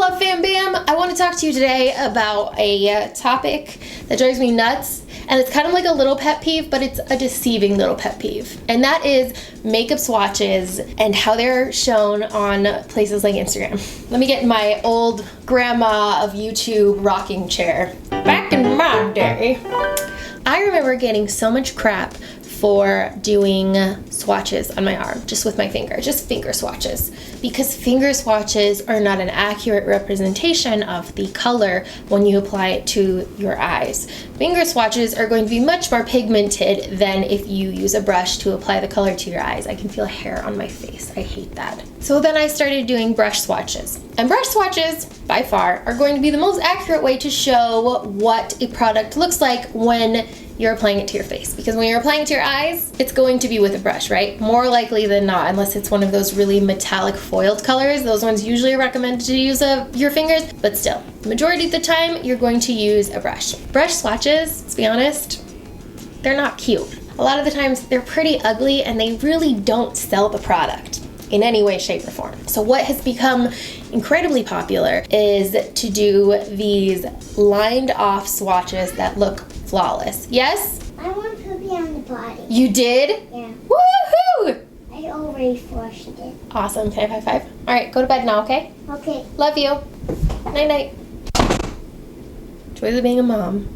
Love Fam Bam! I want to talk to you today about a topic that drives me nuts, and it's kind of like a little pet peeve, but it's a deceiving little pet peeve. And that is makeup swatches and how they're shown on places like Instagram. Let me get in my old grandma of YouTube rocking chair. Back in my day, I remember getting so much crap for doing swatches on my arm, just with my finger, just finger swatches, because finger swatches are not an accurate representation of the color when you apply it to your eyes. Finger swatches are going to be much more pigmented than if you use a brush to apply the color to your eyes. I can feel hair on my face. I hate that. So then I started doing brush swatches. And brush swatches, by far, are going to be the most accurate way to show what a product looks like when you're applying it to your face. Because when you're applying it to your eyes, it's going to be with a brush, right? More likely than not, unless it's one of those really metallic foiled colors. Those ones usually are recommended to use your fingers, but still, the majority of the time, you're going to use a brush. Brush swatches, let's be honest, they're not cute. A lot of the times, they're pretty ugly and they really don't sell the product in any way, shape, or form. So what has become incredibly popular is to do these lined off swatches that look flawless. Yes? I want poopy on the body. You did? Yeah. Woohoo! I already flushed it. Awesome. Can I high five? All right, go to bed now, okay? Okay. Love you. Night night. Joys of being a mom.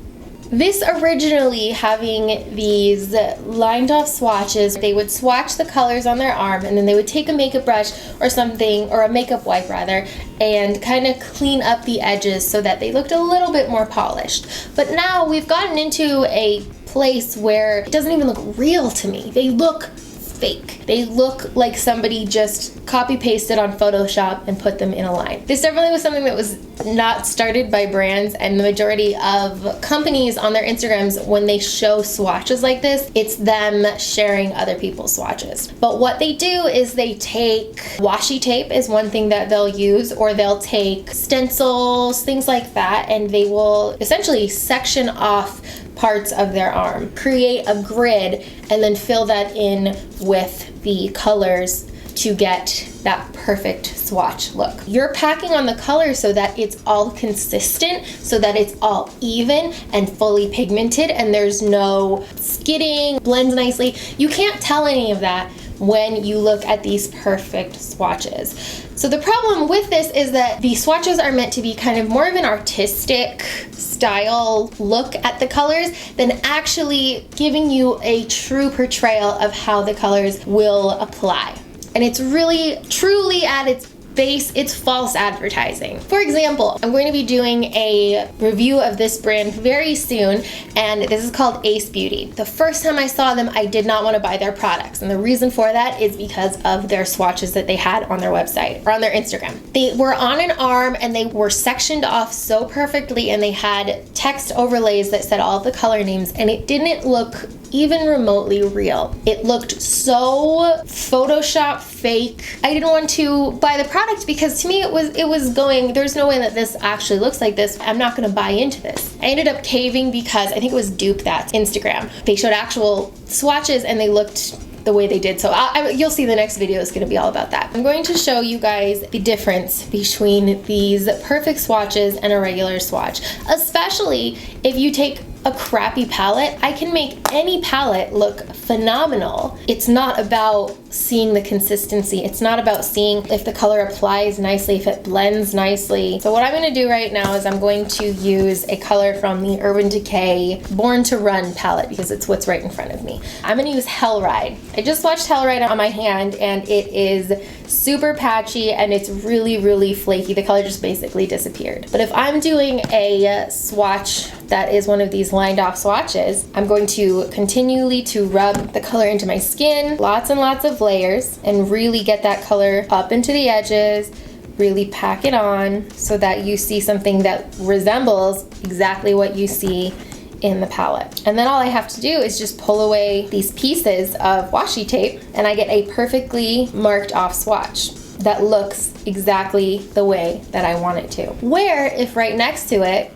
This originally having these lined off swatches, they would swatch the colors on their arm and then they would take a makeup brush or something, or a makeup wipe rather, and kind of clean up the edges so that they looked a little bit more polished. But now we've gotten into a place where it doesn't even look real to me. They look fake. They look like somebody just copy pasted on Photoshop and put them in a line. This definitely was something that was not started by brands, and the majority of companies on their Instagrams, when they show swatches like this, it's them sharing other people's swatches. But what they do is they take washi tape is one thing that they'll use, or they'll take stencils, things like that, and they will essentially section off parts of their arm, create a grid, and then fill that in with the colors to get that perfect swatch look. You're packing on the color so that it's all consistent, so that it's all even and fully pigmented, and there's no skidding, blends nicely. You can't tell any of that when you look at these perfect swatches. So the problem with this is that the swatches are meant to be kind of more of an artistic style look at the colors than actually giving you a true portrayal of how the colors will apply. And it's really, truly at its base, it's false advertising. For example, I'm going to be doing a review of this brand very soon, and this is called Ace Beauty. The first time I saw them, I did not want to buy their products, and the reason for that is because of their swatches that they had on their website, or on their Instagram. They were on an arm, and they were sectioned off so perfectly, and they had text overlays that said all of the color names, and it didn't look even remotely real. It looked so Photoshop fake. I didn't want to buy the product because to me it was going, there's no way that this actually looks like this. I'm not gonna buy into this. I ended up caving because I think it was Dupe That's Instagram. They showed actual swatches and they looked the way they did. So you'll see the next video is going to be all about that. I'm going to show you guys the difference between these perfect swatches and a regular swatch, especially if you take a crappy palette. I can make any palette look phenomenal. It's not about seeing the consistency. It's not about seeing if the color applies nicely, if it blends nicely. So what I'm going to do right now is I'm going to use a color from the Urban Decay Born to Run palette because it's what's right in front of me. I'm going to use Hell Ride. I just swatched Hell Ride on my hand and it is super patchy and it's really, really flaky. The color just basically disappeared. But if I'm doing a swatch that is one of these lined off swatches, I'm going to continually to rub the color into my skin, lots and lots of layers, and really get that color up into the edges, really pack it on so that you see something that resembles exactly what you see in the palette. And then all I have to do is just pull away these pieces of washi tape and I get a perfectly marked off swatch that looks exactly the way that I want it to. Where if right next to it,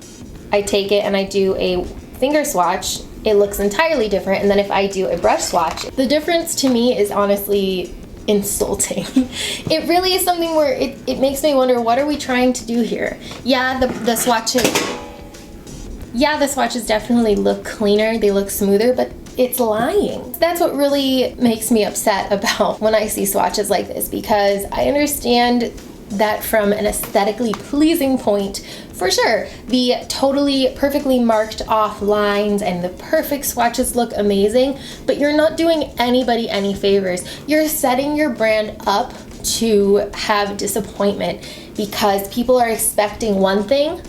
I take it and I do a finger swatch, it looks entirely different. And then if I do a brush swatch, the difference to me is honestly insulting. It really is something where it makes me wonder, what are we trying to do here? Yeah, the swatches definitely look cleaner, they look smoother, but it's lying. That's what really makes me upset about when I see swatches like this, because I understand that from an aesthetically pleasing point, for sure, the totally perfectly marked off lines and the perfect swatches look amazing, but you're not doing anybody any favors. You're setting your brand up to have disappointment because people are expecting one thing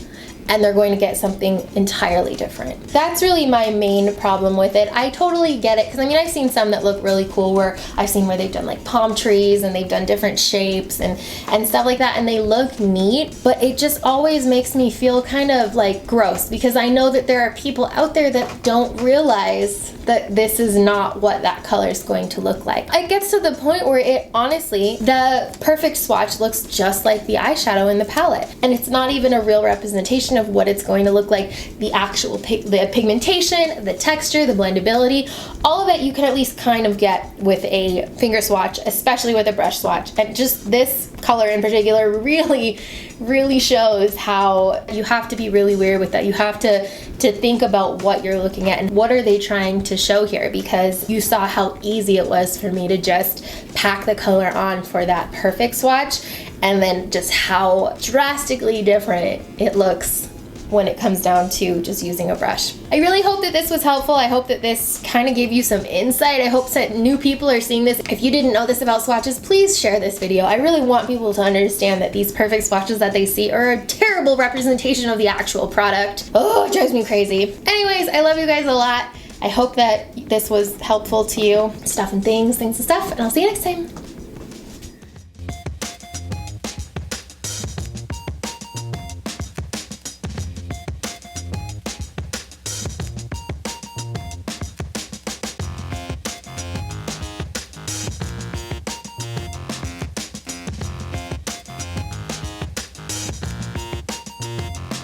and they're going to get something entirely different. That's really my main problem with it. I totally get it, because I mean, I've seen some that look really cool, where I've seen where they've done like palm trees and they've done different shapes and stuff like that, and they look neat, but it just always makes me feel kind of like gross, because I know that there are people out there that don't realize that this is not what that color is going to look like. It gets to the point where it honestly, the perfect swatch looks just like the eyeshadow in the palette, and it's not even a real representation of what it's going to look like. The actual the pigmentation, the texture, the blendability, all of it you can at least kind of get with a finger swatch, especially with a brush swatch. And just this color in particular really shows how you have to be really weird with that. You have to think about what you're looking at and what are they trying to show here, because you saw how easy it was for me to just pack the color on for that perfect swatch, and then just how drastically different it looks when it comes down to just using a brush. I really hope that this was helpful. I hope that this kind of gave you some insight. I hope that new people are seeing this. If you didn't know this about swatches, please share this video. I really want people to understand that these perfect swatches that they see are a terrible representation of the actual product. Oh, it drives me crazy. Anyways, I love you guys a lot. I hope that this was helpful to you. Stuff and things and stuff, and I'll see you next time.